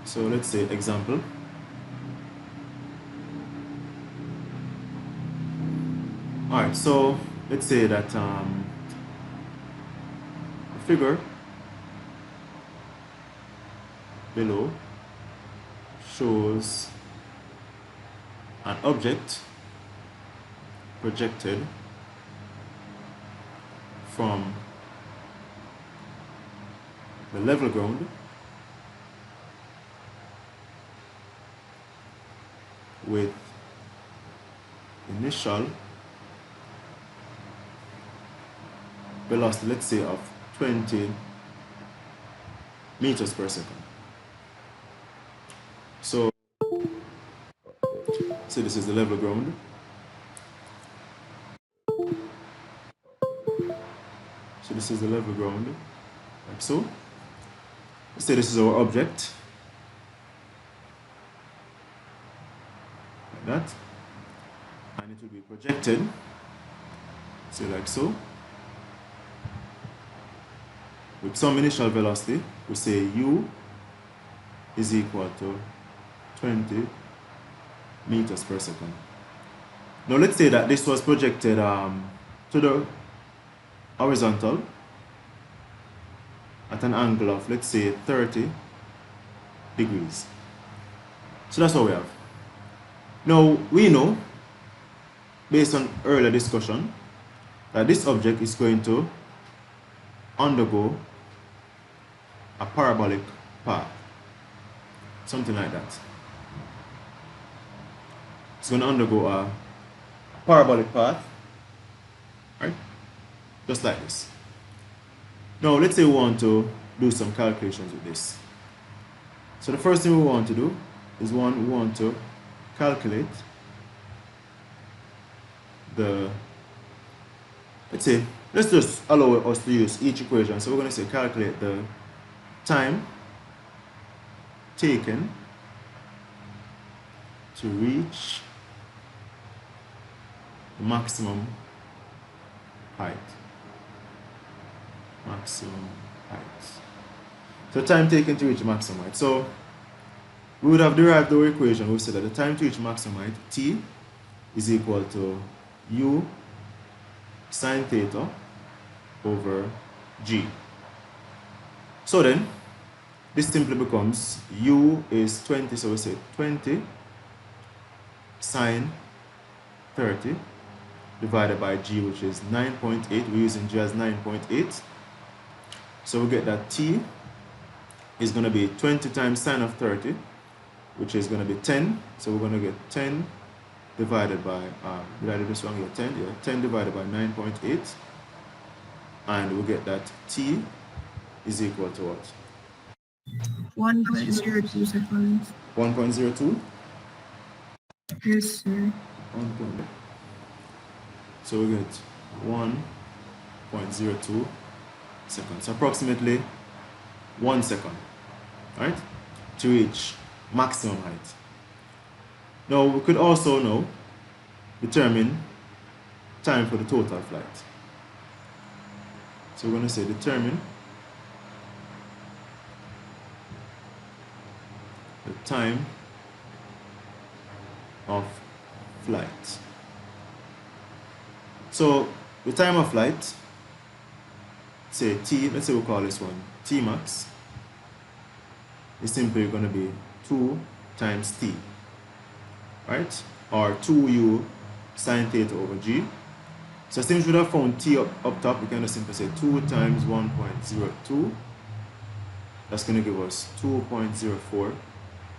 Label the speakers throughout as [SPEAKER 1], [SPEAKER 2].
[SPEAKER 1] So let's say example. Alright, so let's say that the figure below shows an object projected from the level ground with initial velocity, let's say, of 20 meters per second. So this is the level ground. So this is the level ground, like so. Let's say this is our object, like that, and it will be projected, say like so, with some initial velocity. We say u is equal to 20 meters per second. Now let's say that this was projected to the horizontal at an angle of, let's say, 30 degrees. So that's what we have. Now we know, based on earlier discussion, that this object is going to undergo a parabolic path, something like that. It's going to undergo a parabolic path, right? Just like this. Now let's say we want to do some calculations with this. So the first thing we want to do is we want to calculate the, let's just allow us to use each equation. So we're going to say calculate the time taken to reach the maximum height. Maximum height. So time taken to reach maximum height. So we would have derived our equation. We said that the time to reach maximum height, t, is equal to u sine theta over g. So then, this simply becomes u is 20, so we say 20 sine 30 divided by g, which is 9.8. We're using g as 9.8. So we get that t is going to be 20 times sine of 30, which is going to be 10. So we're going to get 10 divided by, did I do this wrong here? 10, yeah, 10 divided by 9.8. And we get that t is equal to what?
[SPEAKER 2] 1.02 seconds.
[SPEAKER 1] 1.02?
[SPEAKER 2] Yes, sir.
[SPEAKER 1] So we get 1.02 seconds, approximately 1 second, right, to reach maximum height. Now we could also now determine time for the total flight. So we're going to say determine the time of flight. So the time of flight, say t, let's say we'll call this one t max, is simply going to be 2 times t, right? Or 2u sine theta over g. So since we would have found t up top, we can just simply say 2 times 1.02. That's going to give us 2.04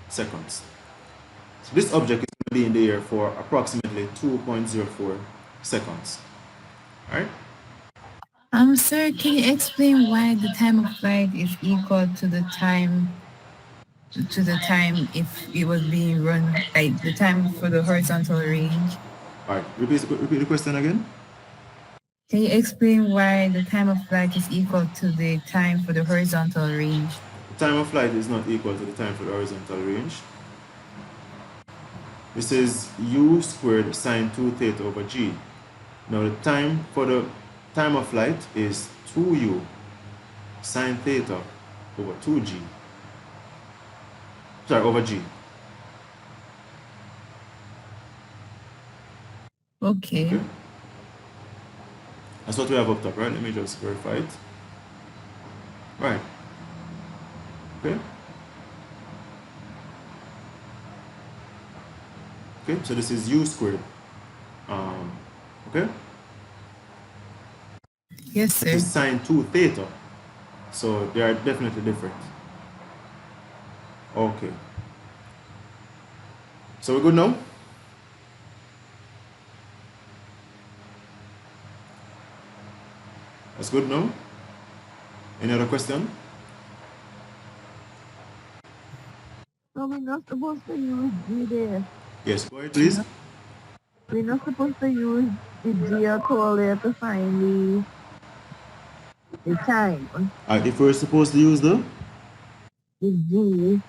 [SPEAKER 1] seconds. So this object is going to be in the air for approximately 2.04 seconds. Alright?
[SPEAKER 2] Sir, can you explain why the time of flight is equal to the time if it was being run, like the time for the horizontal range?
[SPEAKER 1] Alright, repeat the question again.
[SPEAKER 2] Can you explain why the time of flight is equal to the time for the horizontal range?
[SPEAKER 1] The time of flight is not equal to the time for the horizontal range. This is u squared sine 2 theta over g. Now the time for the time of flight is 2u sine theta over 2g. sorry, over G.
[SPEAKER 2] Okay.
[SPEAKER 1] Okay. That's what we have up top, right? Let me just verify it. Right. Okay. Okay, so this is U squared. Okay.
[SPEAKER 2] Yes,
[SPEAKER 1] Which
[SPEAKER 2] sir.
[SPEAKER 1] is sine 2 theta. So they are definitely different. Okay. So we're good now? That's good now? Any other question?
[SPEAKER 3] So we're not supposed to use G there.
[SPEAKER 1] Yes, go ahead, please.
[SPEAKER 3] We're not supposed to use the G at all there to find the time.
[SPEAKER 1] If we're supposed to use
[SPEAKER 3] The G.
[SPEAKER 1] the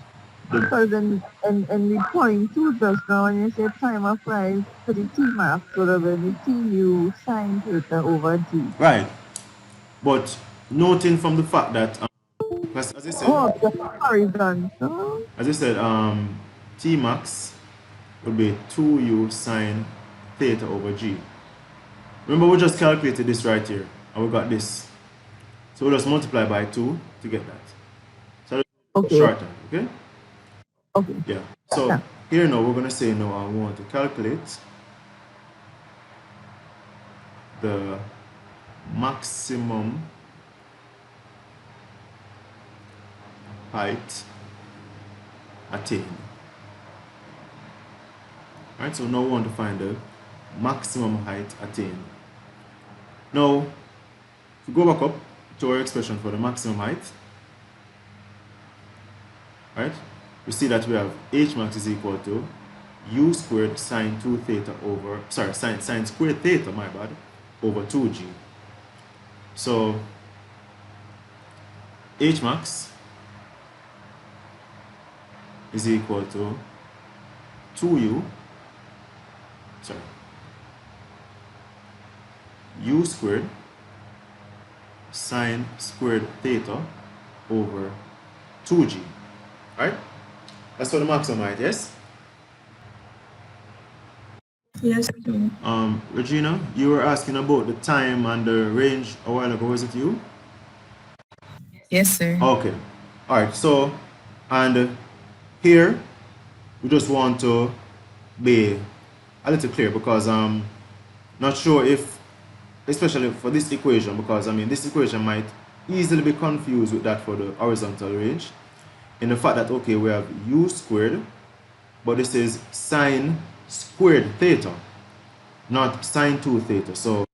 [SPEAKER 3] Because and the point two just now when you say time of flight to the T max would have been the TU sine theta over G.
[SPEAKER 1] right, but noting from the fact that, as I said,
[SPEAKER 3] Oh, because horizontal.
[SPEAKER 1] T max would be 2u sine theta over G. Remember, we just calculated this right here, and we got this. So we'll just multiply by 2 to get that. So
[SPEAKER 3] Okay.
[SPEAKER 1] shorter, okay?
[SPEAKER 3] Okay.
[SPEAKER 1] Yeah. So here now we're going to say now I want to calculate the maximum height attained. Right, so now we want to find the maximum height attained. Now, if we go back up to our expression for the maximum height, right, we see that we have h max is equal to u squared sine 2 theta over, sorry, sine squared theta, my bad, over 2g. So, h max is equal to 2u, sorry, u squared sine squared theta over 2g, right? That's for the maximum height, yes?
[SPEAKER 2] Yes, sir.
[SPEAKER 1] Regina, you were asking about the time and the range a while ago, was it you?
[SPEAKER 2] Yes, sir.
[SPEAKER 1] Okay. All right. So, and here we just want to be a little clear because I'm not sure if, especially for this equation, because I mean this equation might easily be confused with that for the horizontal range, in the fact that okay we have u squared, but this is sine squared theta, not sine 2 theta. So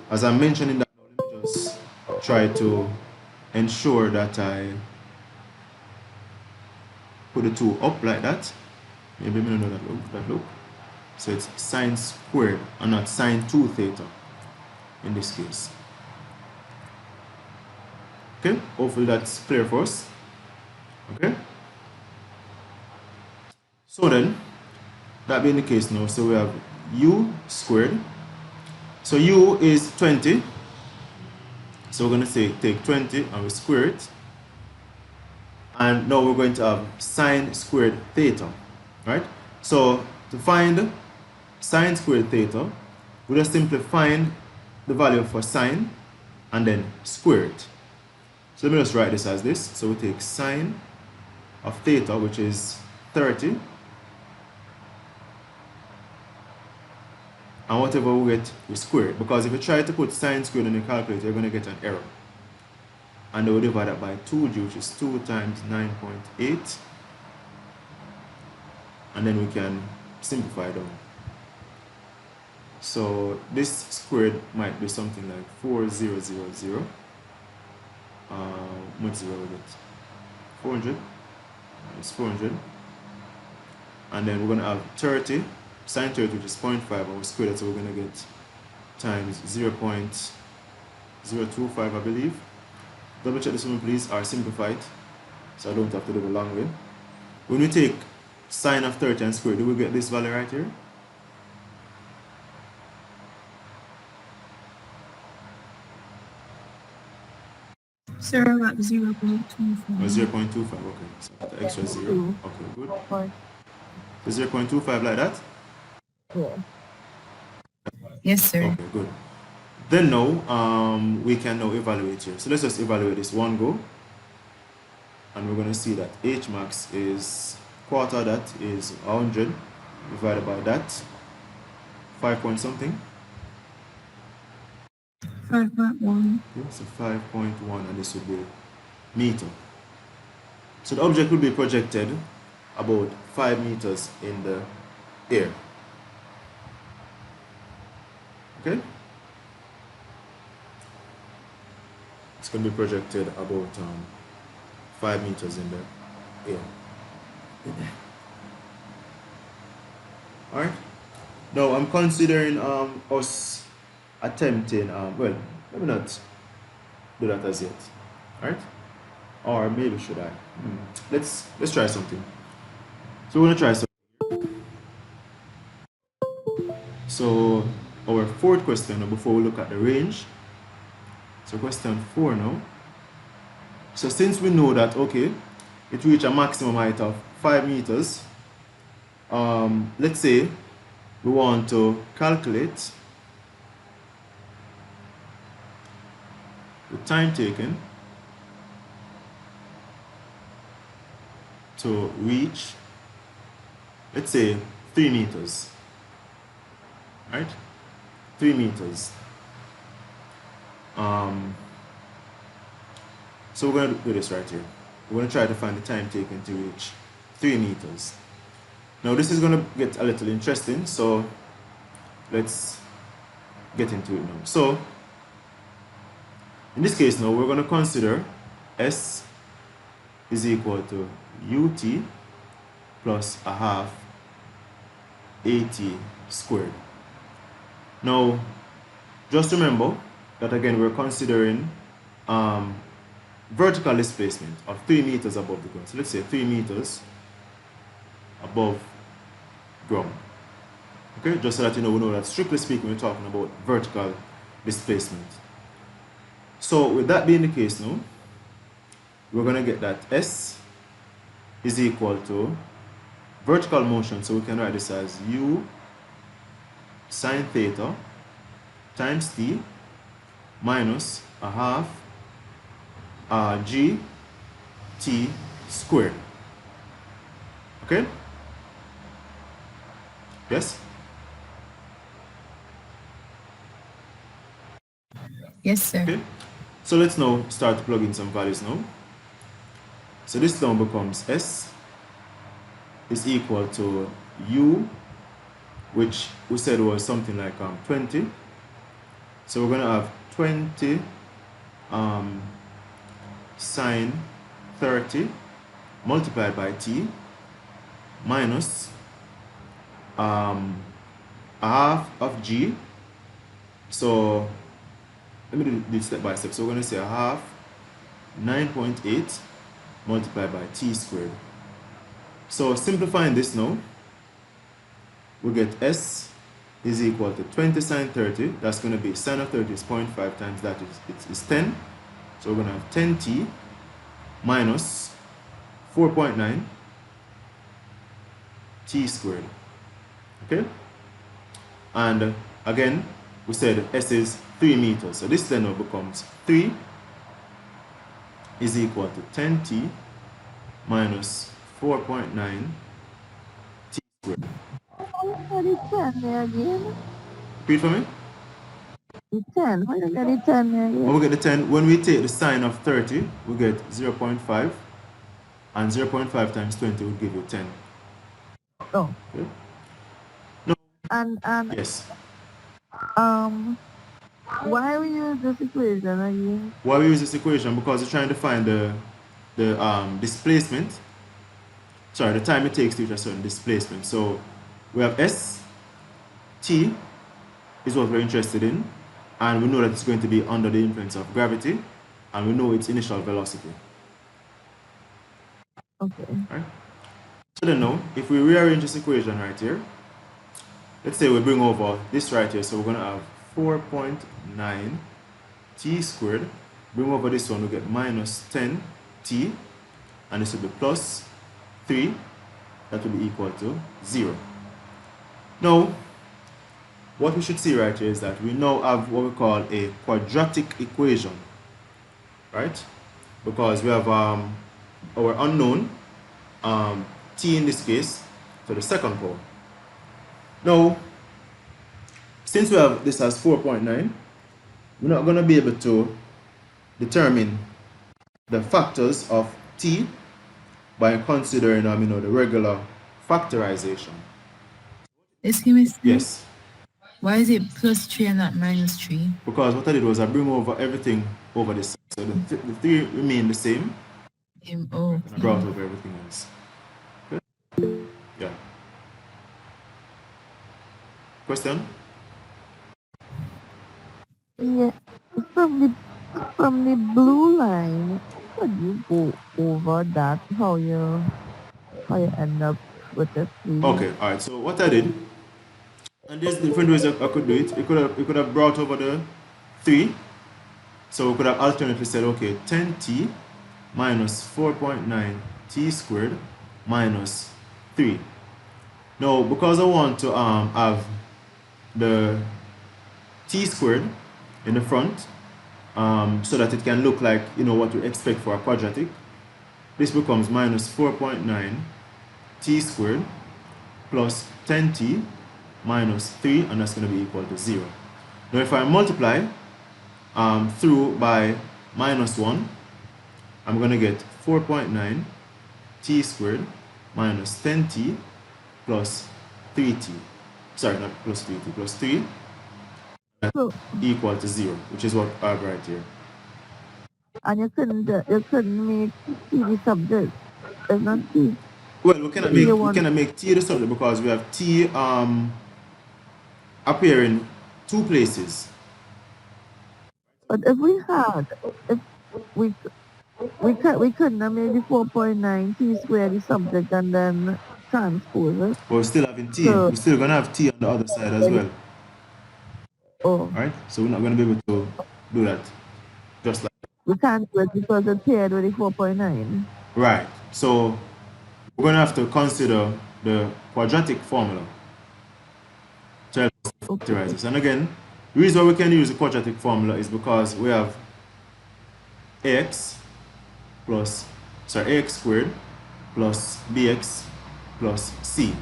[SPEAKER 1] as I mentioned in that, let me just try to ensure that I put the two up like that. Maybe we don't know that look. So it's sine squared and not sine 2 theta in this case. Okay, hopefully that's clear for us. Okay. So then, that being the case now, so we have u squared. So u is 20. So we're going to say take 20 and we square it. And now we're going to have sine squared theta, right? So to find sine squared theta, we just simply find the value for sine and then square it. So let me just write this as this. So we take sine of theta, which is 30, and whatever we get, we square it. Because if you try to put sine squared in the calculator, you're going to get an error. And then we divide that by 2g, which is 2 times 9.8. And then we can simplify down. So this squared might be something like 4000. What zero we get? 400. It's 400. And then we're going to have 30, sine 30, which is 0.5, and we square that, so we're going to get times 0.025, I believe. Double check this one, please, or simplify it, so I don't have to do the long way. When we take sine of 30 and square, do we get this value right here?
[SPEAKER 2] Sir, about 0.25.
[SPEAKER 1] 0.25, okay. So the extra 0. Okay, good. So 0.25 like that?
[SPEAKER 3] Yeah.
[SPEAKER 2] Yes, sir.
[SPEAKER 1] Okay, good. Then now, we can now evaluate here. So let's just evaluate this one go. And we're going to see that H max is quarter, that is 100 divided by that 5 point something.
[SPEAKER 2] 5.1.
[SPEAKER 1] Okay, so 5.1, and this would be meter. So the object will be projected about 5 meters in the air. Okay? It's going to be projected about 5 meters in the air. Alright? Now I'm considering us attempting, well, let me not do that as yet. Alright? Or maybe should I? Let's try something. So we're gonna try something. So our fourth question before we look at the range. So question 4 now. So since we know that okay, it reached a maximum height of 5 meters, let's say we want to calculate the time taken to reach, let's say, 3 meters, right? 3 meters. So we're going to do this right here. We're going to try to find the time taken to reach 3 meters. Now this is going to get a little interesting, so let's get into it now. So in this case now, we're going to consider S is equal to ut plus a half at squared. Now, just remember that again we're considering vertical displacement of 3 meters above the ground. So let's say 3 meters above ground. Okay, just so that you know, we know that strictly speaking, we're talking about vertical displacement. So with that being the case now, we're going to get that S is equal to vertical motion, so we can write this as u sine theta times t minus a half g t squared. Okay? Yes?
[SPEAKER 2] Yes, sir.
[SPEAKER 1] Okay. So let's now start to plug in some values now. So this now becomes S is equal to u, which we said was something like 20. So we're going to have 20 sine 30 multiplied by t minus a half of g. So let me do this step by step. So we're going to say a half 9.8 multiplied by t squared. So simplifying this now, we get S is equal to 20 sine 30. That's going to be sine of 30 is 0.5 times that is 10. So we're going to have 10t minus 4.9 t squared. Okay? And again, we said S is 3 meters. So this then now becomes 3 is equal to 10t minus 4.9 t squared.
[SPEAKER 3] What is 10 there again?
[SPEAKER 1] Repeat for me?
[SPEAKER 3] The 10. Why you get the 10 there again?
[SPEAKER 1] When we get the 10, when we take the sine of 30, we get 0.5, and 0.5 times 20 will give you 10.
[SPEAKER 3] Oh.
[SPEAKER 1] Okay? No.
[SPEAKER 3] And
[SPEAKER 1] Yes.
[SPEAKER 3] why we use this equation again?
[SPEAKER 1] Why we use this equation? Because we're trying to find the displacement. Sorry, the time it takes to reach a certain displacement. So we have S, T is what we're interested in, and we know that it's going to be under the influence of gravity, and we know its initial velocity.
[SPEAKER 3] Okay.
[SPEAKER 1] Right? So then now, if we rearrange this equation right here, let's say we bring over this right here, so we're going to have 4.9 t squared bring over this one, we get minus 10t, and this will be plus 3, that will be equal to 0. Now, what we should see right here is that we now have what we call a quadratic equation, right? Because we have our unknown, t in this case, to the second power. Now, since we have this as 4.9, we're not going to be able to determine the factors of t by considering the regular factorization.
[SPEAKER 2] Excuse me, sir.
[SPEAKER 1] Yes.
[SPEAKER 2] Why is it plus 3 and not minus 3?
[SPEAKER 1] Because what I did was I bring over everything over this. So the 3 remain the same.
[SPEAKER 2] Oh,
[SPEAKER 1] And I brought over everything else. Okay? Yeah. Question?
[SPEAKER 3] Yeah. From the blue line, could you go over that? How you end up with the 3?
[SPEAKER 1] Okay, alright. So what I did, and there's different ways I could do it. You could have brought over the 3. So we could have alternately said, okay, 10t minus 4.9t squared minus 3. Now, because I want to have the t squared in the front, so that it can look like, what you expect for a quadratic, this becomes minus 4.9t squared plus 10t minus 3, and that's going to be equal to 0. Now, if I multiply through by minus 1, I'm going to get 4.9t squared minus 10t plus 3t. Sorry, not plus 3t, plus 3 equal to 0, which is what I have right here.
[SPEAKER 3] And you couldn't make t the subject. It's not t.
[SPEAKER 1] Well, we cannot make t the subject because we have t appearing 2 places.
[SPEAKER 3] But if we couldn't have made the 4.9 t squared the subject and then transpose it.
[SPEAKER 1] But we're still having t.
[SPEAKER 3] So,
[SPEAKER 1] we're still gonna have t on the other side as well.
[SPEAKER 3] oh,
[SPEAKER 1] Right? So we're not gonna be able to do that. Just like
[SPEAKER 3] we can't do it because it's paired with the 4.9.
[SPEAKER 1] right. So we're gonna have to consider the quadratic formula to help us factorize this. And again, the reason why we can use the quadratic formula is because we have ax squared plus bx plus c.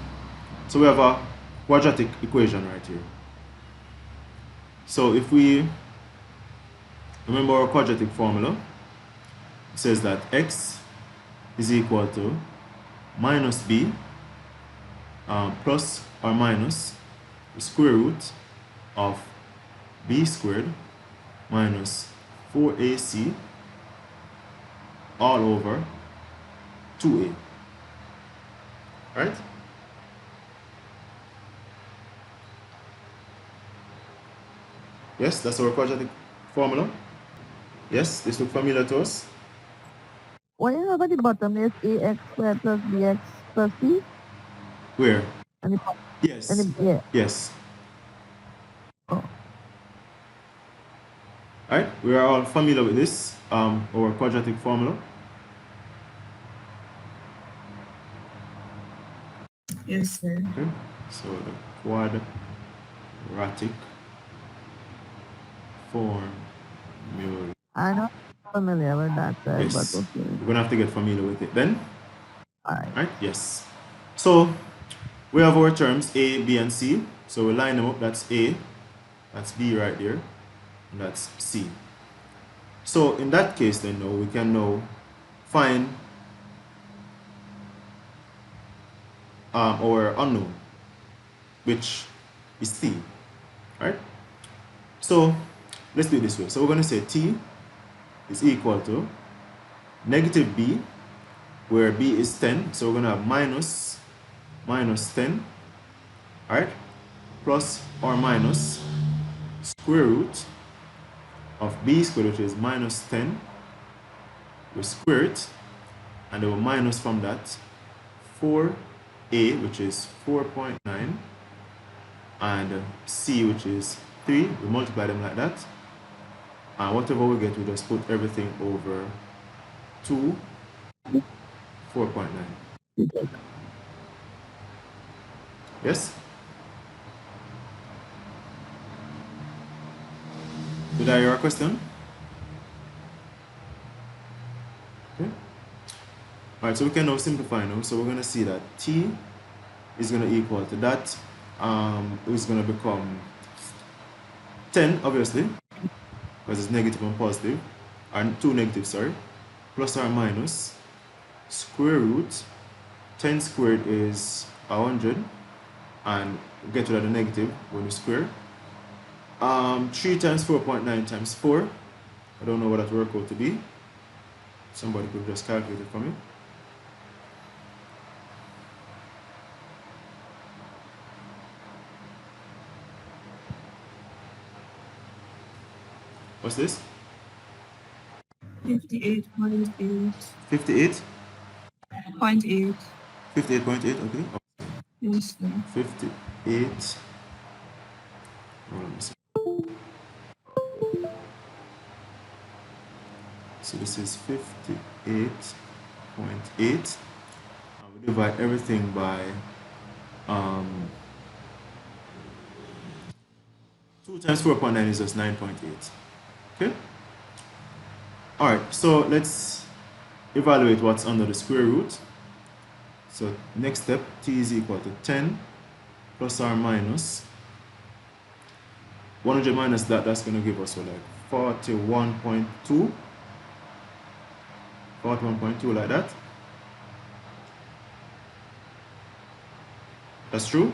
[SPEAKER 1] So we have a quadratic equation right here. So if we remember our quadratic formula, it says that x is equal to minus b plus or minus the square root of b squared minus 4ac all over 2a. Right? Yes, that's our quadratic formula. Yes, this looks familiar to us.
[SPEAKER 3] What you have at the bottom is ax squared plus bx plus c?
[SPEAKER 1] Where?
[SPEAKER 3] And
[SPEAKER 1] Yes.
[SPEAKER 3] yeah.
[SPEAKER 1] Yes.
[SPEAKER 3] Oh.
[SPEAKER 1] Right? We are all familiar with this, our quadratic formula.
[SPEAKER 2] yes, sir.
[SPEAKER 1] Okay. So the quadratic formula.
[SPEAKER 3] I'm not familiar with that side,
[SPEAKER 1] Yes.
[SPEAKER 3] but okay.
[SPEAKER 1] We're gonna have to get familiar with it then.
[SPEAKER 3] Alright.
[SPEAKER 1] Right? Yes. So we have our terms A, B, and C. So we line them up. That's A, that's B right there, and that's C. So in that case, then now we can now find our unknown, which is T, right? So let's do it this way. So we're going to say T is equal to negative B, where B is 10. So we're going to have minus 10, right? Plus or minus square root of B squared, which is minus 10. We square it, and then we minus from that 4a, which is 4.9, and c, which is 3. We multiply them like that, and whatever we get, we just put everything over 2, 4.9. Yes? Did I hear a question? Okay. All right, so we can now simplify now. So we're going to see that t is going to equal to that, is going to become 10, obviously, because it's negative and positive, and 2 negatives, sorry, plus or minus square root 10 squared is 100, and we get rid of the negative when we square. 3 times 4.9 times 4. I don't know what that work out to be. Somebody could just calculate it for me. What's this?
[SPEAKER 2] 58.8.
[SPEAKER 1] 58?
[SPEAKER 2] 0.8.
[SPEAKER 1] 58.8, okay.
[SPEAKER 2] Yes, sir.
[SPEAKER 1] 58. Oh, let me see. So this is 58.8. And we divide everything by 2 times 4.9 is just 9.8. Okay? Alright, so let's evaluate what's under the square root. So next step, t is equal to 10 plus or minus 100 minus that, that's going to give us so like 41.2 like that. That's true?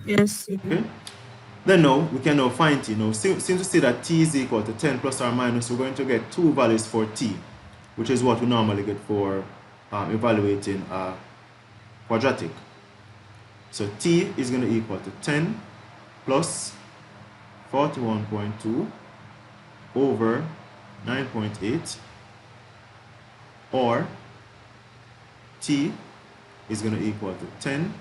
[SPEAKER 2] Yes.
[SPEAKER 1] Okay. Then now we can now find t. Now since we see that t is equal to 10 plus or minus, we're going to get two values for t, which is what we normally get for evaluating a quadratic. So t is going to equal to 10 plus 41.2 over 9.8, or t is going to equal to 10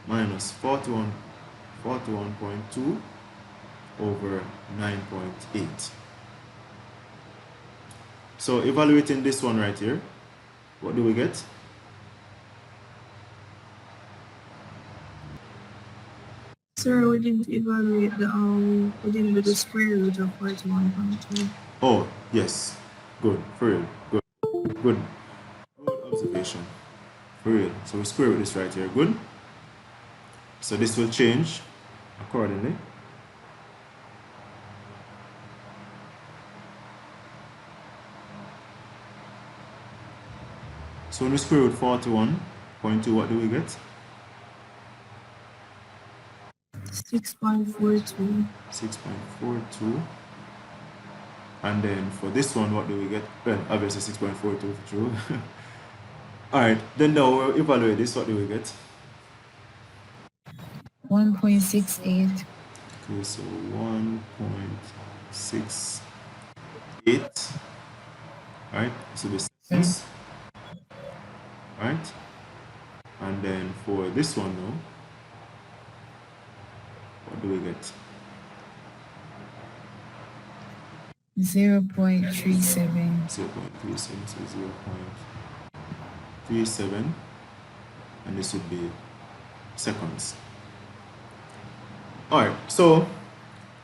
[SPEAKER 1] minus 41.2 over 9.8. So evaluating this one right here, what do we get?
[SPEAKER 2] Sir, we didn't evaluate the we didn't do the square root of 41.2.
[SPEAKER 1] Oh, yes. Good. For real. Good. Good. Good observation. For real. So we square root this right here. Good. So this will change accordingly. So when we square root 41.2, what do we get?
[SPEAKER 2] 6.42.
[SPEAKER 1] 6.42. And then for this one, what do we get? Well, obviously 6.42 true. Alright, then now we'll evaluate this. What do we get?
[SPEAKER 2] 1.68.
[SPEAKER 1] Okay, so 1.68. Alright, so this is. Alright. And then for this one now, what do we get?
[SPEAKER 2] 0.37.
[SPEAKER 1] 0.37, so 0.37, and this would be seconds. Alright, so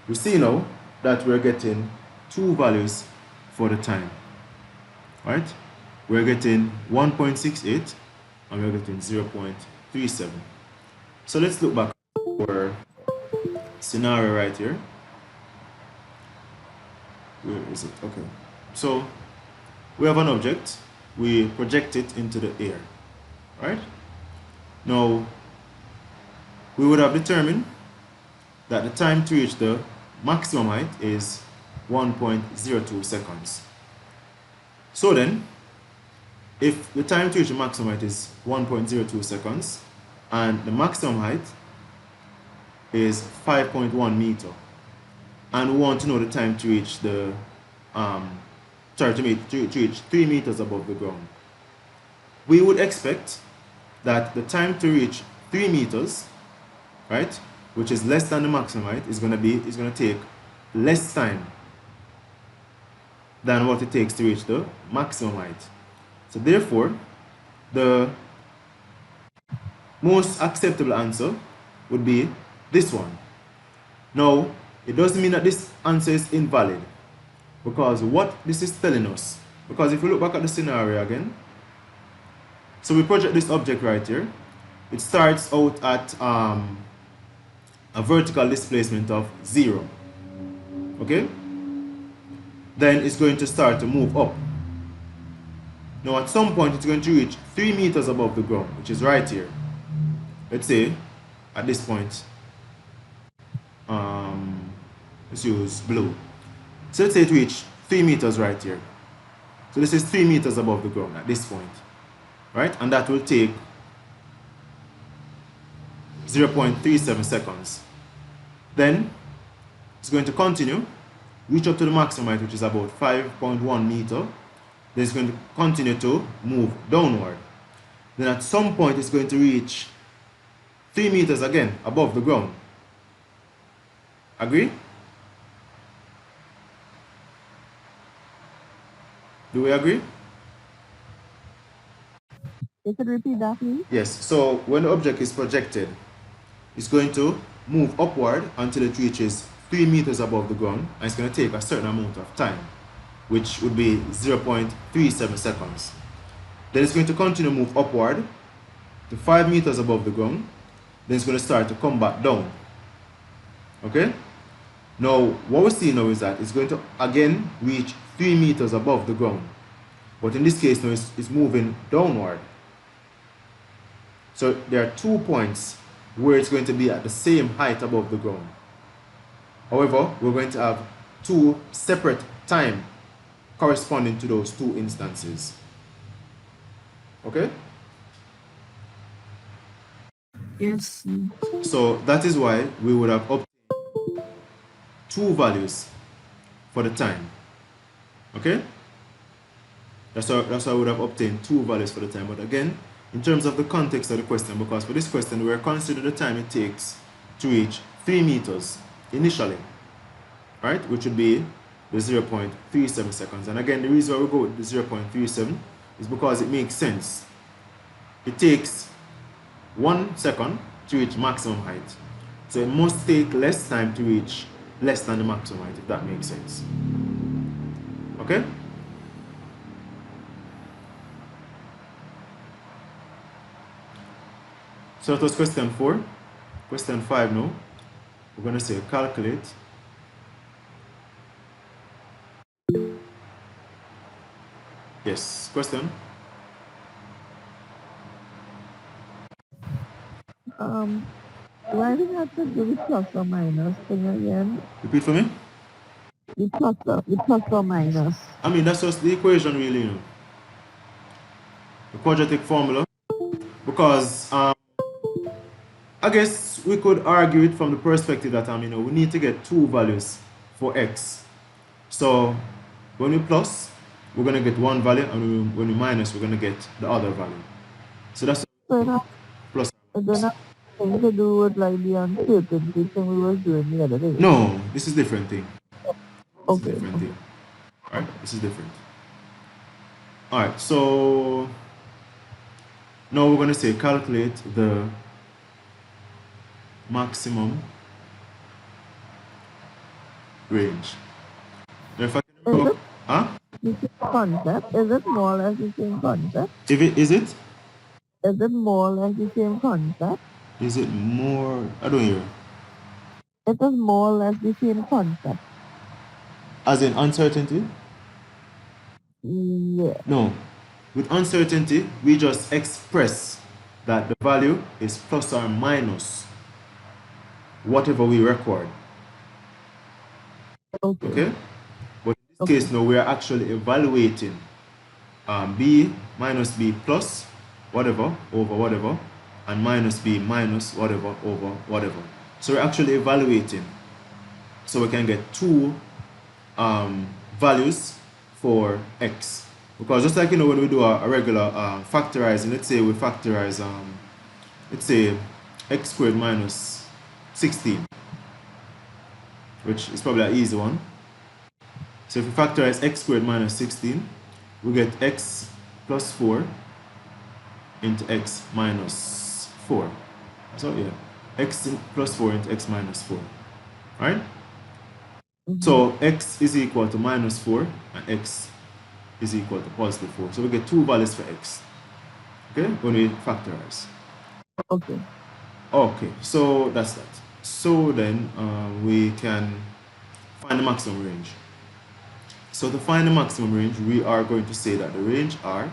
[SPEAKER 1] we see now that we're getting two values for the time. Right? We're getting 1.68 and we're getting 0.37. So let's look back for scenario right here. Where is it? Okay. So we have an object, we project it into the air. Right? Now we would have determined that the time to reach the maximum height is 1.02 seconds. So then, if the time to reach the maximum height is 1.02 seconds and the maximum height is 5.1 meter, and we want to know the time to reach the to reach 3 meters above the ground, we would expect that the time to reach 3 meters, right, which is less than the maximum height, is going to take less time than what it takes to reach the maximum height. So therefore, the most acceptable answer would be this one. Now, it doesn't mean that this answer is invalid, because what this is telling us, because if we look back at the scenario again, so we project this object right here. It starts out at a vertical displacement of 0. Okay? Then it's going to start to move up. Now at some point it's going to reach 3 meters above the ground, which is right here. Let's say at this point, let's use blue. So let's say it reached 3 meters right here. So this is 3 meters above the ground at this point, right? And that will take 0.37 seconds. Then it's going to continue, reach up to the maximum height, which is about 5.1 meter. Then it's going to continue to move downward. Then at some point it's going to reach 3 meters again above the ground. Agree? Do we agree?
[SPEAKER 3] You could repeat that, please?
[SPEAKER 1] Yes. So when the object is projected, it's going to move upward until it reaches 3 meters above the ground, and it's going to take a certain amount of time, which would be 0.37 seconds. Then it's going to continue to move upward to 5 meters above the ground. Then it's going to start to come back down. Okay? Now, what we see now is that it's going to again reach 3 meters above the ground. But in this case now it's moving downward. So there are 2 points where it's going to be at the same height above the ground. However, we're going to have 2 separate time corresponding to those 2 instances. Okay?
[SPEAKER 2] Yes.
[SPEAKER 1] So that is why we would have obtained 2 values for the time. Okay? That's how I would have obtained 2 values for the time. But again, in terms of the context of the question, because for this question we are considering the time it takes to reach 3 meters initially, right? Which would be the 0.37 seconds. And again, the reason why we go with the 0.37 is because it makes sense. It takes 1 second to reach maximum height. So it must take less time to reach less than the maximum height, if that makes sense. Okay? So that was question 4. Question 5 now. We're going to say calculate yes, question.
[SPEAKER 3] Why do we have to do the plus or minus thing again?
[SPEAKER 1] Repeat for me.
[SPEAKER 3] The plus or minus.
[SPEAKER 1] I mean, that's just the equation really, you know. The quadratic formula. Because I guess we could argue it from the perspective that you know, we need to get 2 values for x. So when we plus, we're going to get 1 value, and when we minus, we're going to get the other value. So that's plus.
[SPEAKER 3] It doesn't have anything to do with like the uncertainty thing we were doing the other day.
[SPEAKER 1] No, this is a different thing. This is a
[SPEAKER 3] Okay.
[SPEAKER 1] different thing. Alright, this is different. Alright, so now we're going to say calculate the maximum range. Now if I can remember,
[SPEAKER 3] The same concept? Is it more or less the same concept?
[SPEAKER 1] If it is it?
[SPEAKER 3] Is it more or less the same concept?
[SPEAKER 1] Is it more? I don't hear.
[SPEAKER 3] It is more or less the same concept.
[SPEAKER 1] As in uncertainty?
[SPEAKER 3] Yeah.
[SPEAKER 1] No. With uncertainty, we just express that the value is plus or minus whatever we record. Okay? But in this case now, we are actually evaluating b minus b plus whatever over whatever, and minus b minus whatever over whatever. So we're actually evaluating, so we can get 2 values for x. Because just like, you know, when we do a regular factorizing, let's say we factorize let's say x squared minus 16. which is probably an easy one. So if we factorize x squared minus 16, we get x plus 4 into x minus 4. So yeah, x plus 4 into x minus 4, right? So x is equal to minus 4 and x is equal to positive 4. So we get two values for x, okay, when we factorize.
[SPEAKER 3] Okay.
[SPEAKER 1] Okay, so that's that. So then we can find the maximum range. So to find the maximum range, we are going to say that the range R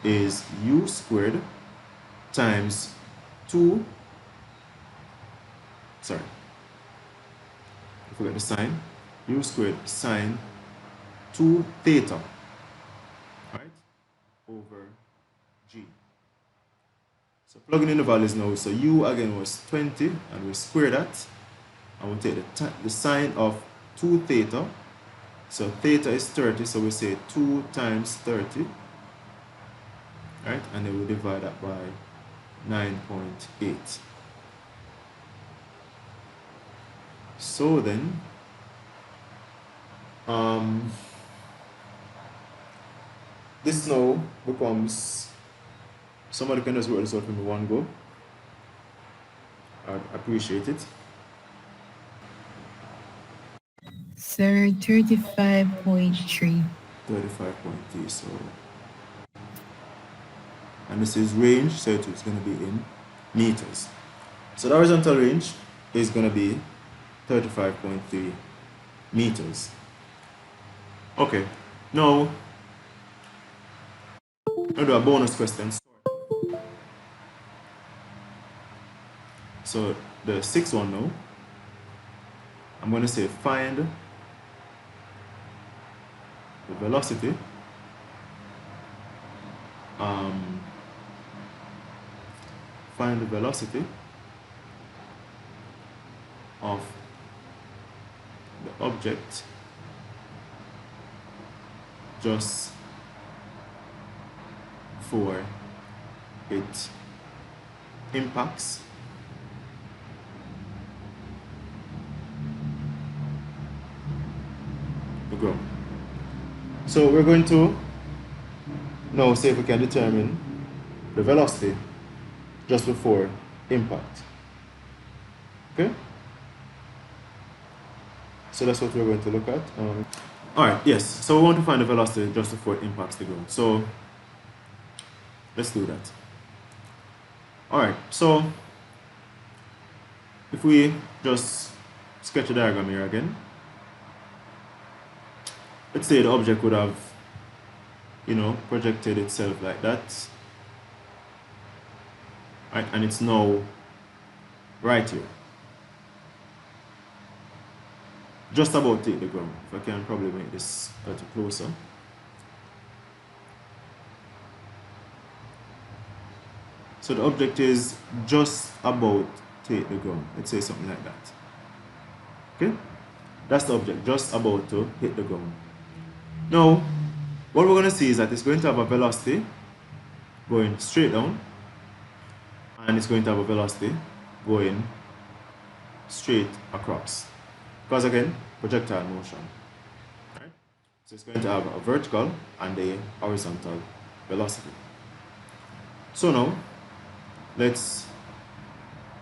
[SPEAKER 1] is u squared times 2, sorry, I forgot the sign, u squared sine 2 theta, right, over g. So plugging in the values now, so u again was 20, and we square that, and we take the sine of 2 theta. So theta is 30, so we say 2 times 30, right? And then we divide that by 9.8. So then, this now becomes, somebody can just work this out for me one go. I'd appreciate it.
[SPEAKER 2] Sir, 35.3.
[SPEAKER 1] 35.3, so, and this is range, so it's going to be in meters. So the horizontal range is going to be 35.3 meters. Okay, now I'll do a bonus question. So the sixth one now, I'm going to say find the velocity find the velocity of the object just for it impacts the ground. So we're going to now see if we can determine the velocity just before impact. Okay? So that's what we're going to look at. Alright, yes. So we want to find the velocity just before it impacts the ground. So let's do that. Alright, so if we just sketch a diagram here again, let's say the object would have, projected itself like that, right? And it's now right here, just about to hit the ground. If I can probably make this a little closer. So the object is just about to hit the ground. Let's say something like that. Okay? That's the object, just about to hit the ground. Now, what we're going to see is that it's going to have a velocity going straight down, and it's going to have a velocity going straight across. Because again, projectile motion. Right? So it's going to have a vertical and a horizontal velocity. So now, let's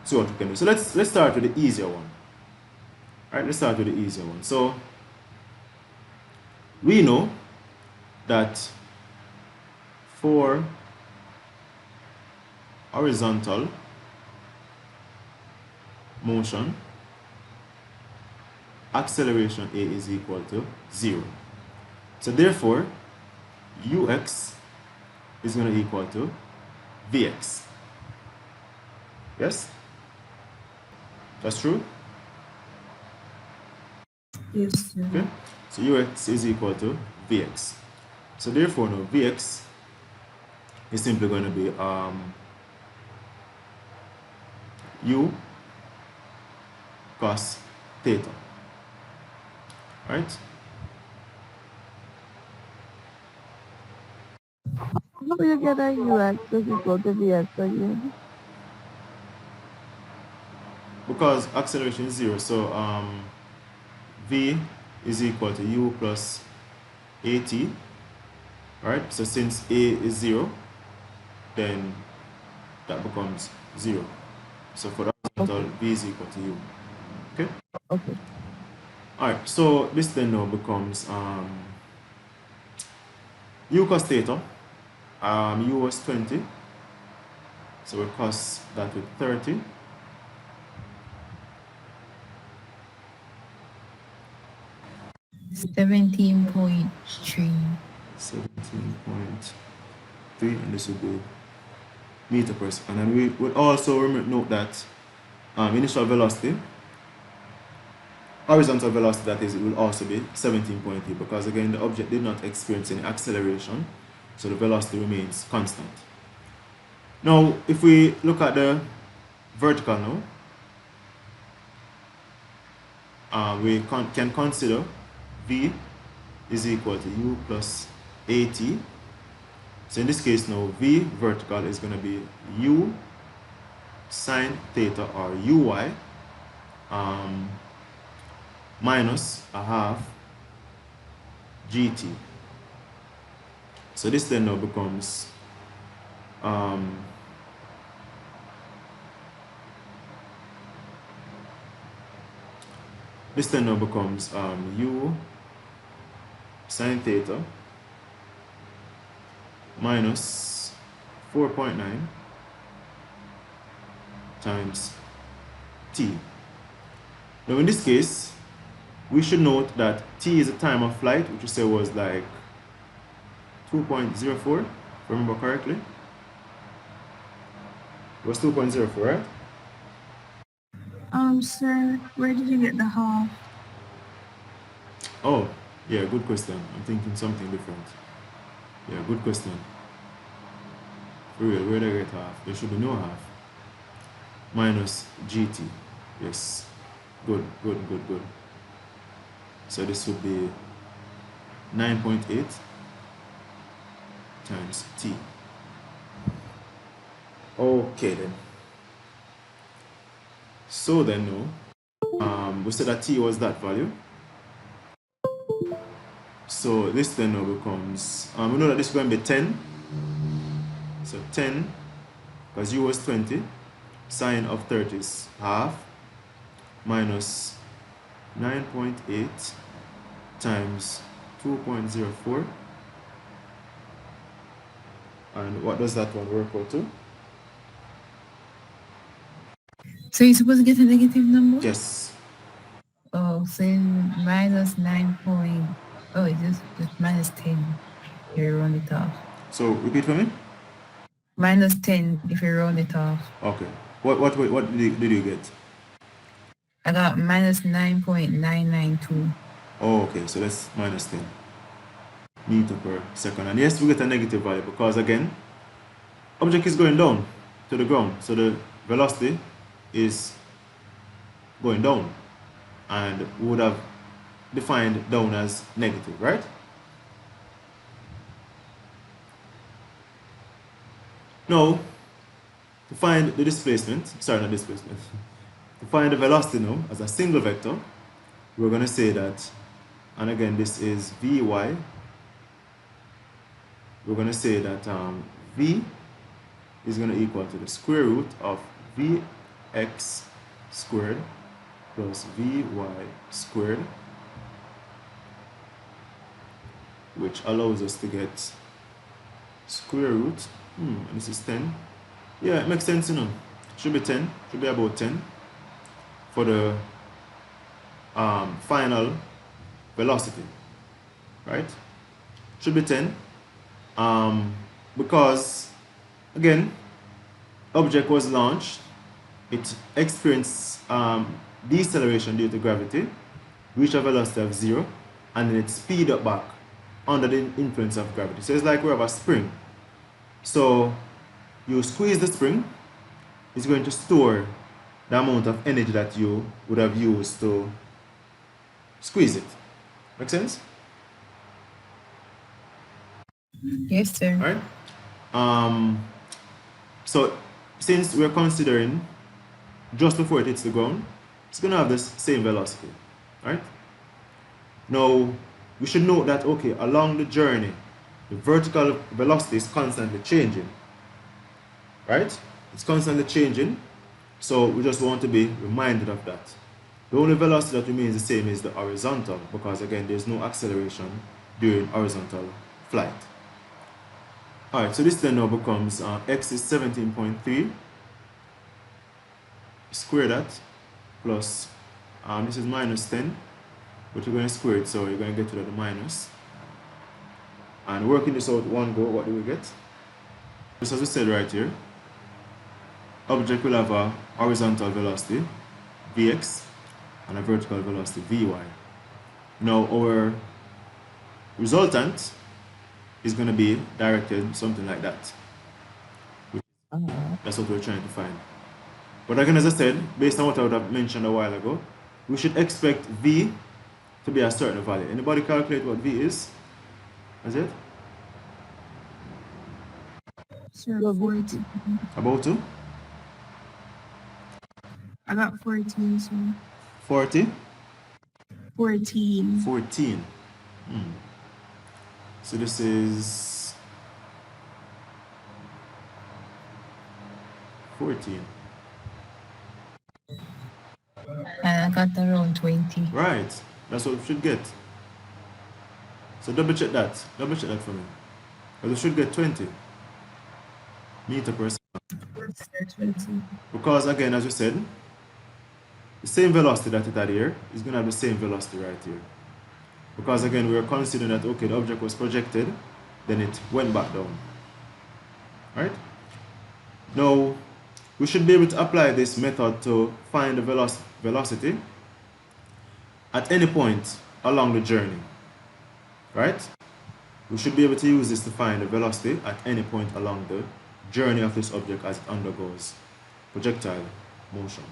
[SPEAKER 1] see what we can do. So let's start with the easier one. Alright, let's start with the easier one. So we know that for horizontal motion, acceleration A is equal to 0. So therefore, ux is going to equal to vx. Yes? That's true?
[SPEAKER 2] Yes, sir.
[SPEAKER 1] Okay. So ux is equal to vx. So therefore now vx is simply going to be u cos theta. Right?
[SPEAKER 3] How do you get a UX is equal to VX again?
[SPEAKER 1] Because acceleration is 0, so v is equal to u plus at, right? So since a is 0, then that becomes 0. So for the horizontal, v is equal to u. Okay?
[SPEAKER 3] Okay.
[SPEAKER 1] Alright, so this then now becomes u cos theta. U was 20, so we'll cos that with 30.
[SPEAKER 2] $17.3.
[SPEAKER 1] 17.3, and this would be meter per second. And we would also note that initial velocity, horizontal velocity that is, it will also be 17.3, because again the object did not experience any acceleration, so the velocity remains constant. Now if we look at the vertical now, we can consider v is equal to u plus at. So in this case now, v vertical is going to be u sine theta, or uy, minus a half gt. So this then now becomes u sine theta minus 4.9 times t. Now in this case, we should note that t is a time of flight, which we say was like 2.04, if I remember correctly. It was 2.04, right?
[SPEAKER 2] Sir, where did you get the half?
[SPEAKER 1] Oh, yeah, good question. I'm thinking something different. Yeah, good question. For real, where did I get half? There should be no half. Minus gt. Yes. Good. So this would be 9.8 times t. Okay then. So then now, we said that t was that value. So this then now becomes, we know that this is going to be 10. So 10, because u was 20, sine of 30 is half, minus 9.8 times 2.04. And what does that one work out to?
[SPEAKER 2] So you're supposed to get a negative number?
[SPEAKER 1] Yes.
[SPEAKER 2] Oh, so minus 9 point. Oh, it's just minus 10 if you round it off.
[SPEAKER 1] So repeat for me.
[SPEAKER 2] Minus 10 if you round it off.
[SPEAKER 1] Okay. What did you get?
[SPEAKER 2] I got minus 9.992.
[SPEAKER 1] Oh, okay. So that's minus 10 meter per second. And yes, we get a negative value because again, object is going down to the ground. So the velocity is going down, and we would have defined down as negative, right? Now, to find the displacement, sorry, not displacement, to find the velocity now as a single vector, we're going to say that, and again, this is Vy, we're going to say that V is going to equal to the square root of Vx squared plus Vy squared, which allows us to get square root, and this is 10. Yeah, it makes sense, you know. Should be 10, should be about 10 for the final velocity, right? Should be 10 because again, object was launched, it experienced deceleration due to gravity, reached a velocity of 0, and then it speed up back under the influence of gravity. So it's like we have a spring. So you squeeze the spring, it's going to store the amount of energy that you would have used to squeeze it. Make sense?
[SPEAKER 2] Yes, sir.
[SPEAKER 1] All right. So since we're considering just before it hits the ground, it's going to have this same velocity, right? Now, we should note that, okay, along the journey, the vertical velocity is constantly changing, right? It's constantly changing, so we just want to be reminded of that. The only velocity that remains the same is the horizontal, because again, there's no acceleration during horizontal flight. All right, so this then now becomes x is 17.3, square that, plus, this is minus 10, but you're going to square it, so you're going to get to the minus. And working this out one go, what do we get? Just as we said right here, object will have a horizontal velocity, Vx, and a vertical velocity, Vy. Now our resultant is going to be directed something like that. That's what we're trying to find. But again, as I said, based on what I would have mentioned a while ago, we should expect V to be a certain value. Anybody calculate what V is? Is it?
[SPEAKER 2] Sure, 14.
[SPEAKER 1] About 2?
[SPEAKER 2] I got 14, so
[SPEAKER 1] 40?
[SPEAKER 2] 14.
[SPEAKER 1] 14. So this is 14.
[SPEAKER 2] And I got around 20.
[SPEAKER 1] Right. That's what we should get. So double check that. Double check that for me. But we should get 20 meter per second.
[SPEAKER 2] 20.
[SPEAKER 1] Because again, as we said, the same velocity that it had here is going to have the same velocity right here. Because again, we are considering that, okay, the object was projected, then it went back down. Right? Now, we should be able to apply this method to find the velocity at any point along the journey. Right? We should be able to use this to find the velocity at any point along the journey of this object as it undergoes projectile motion.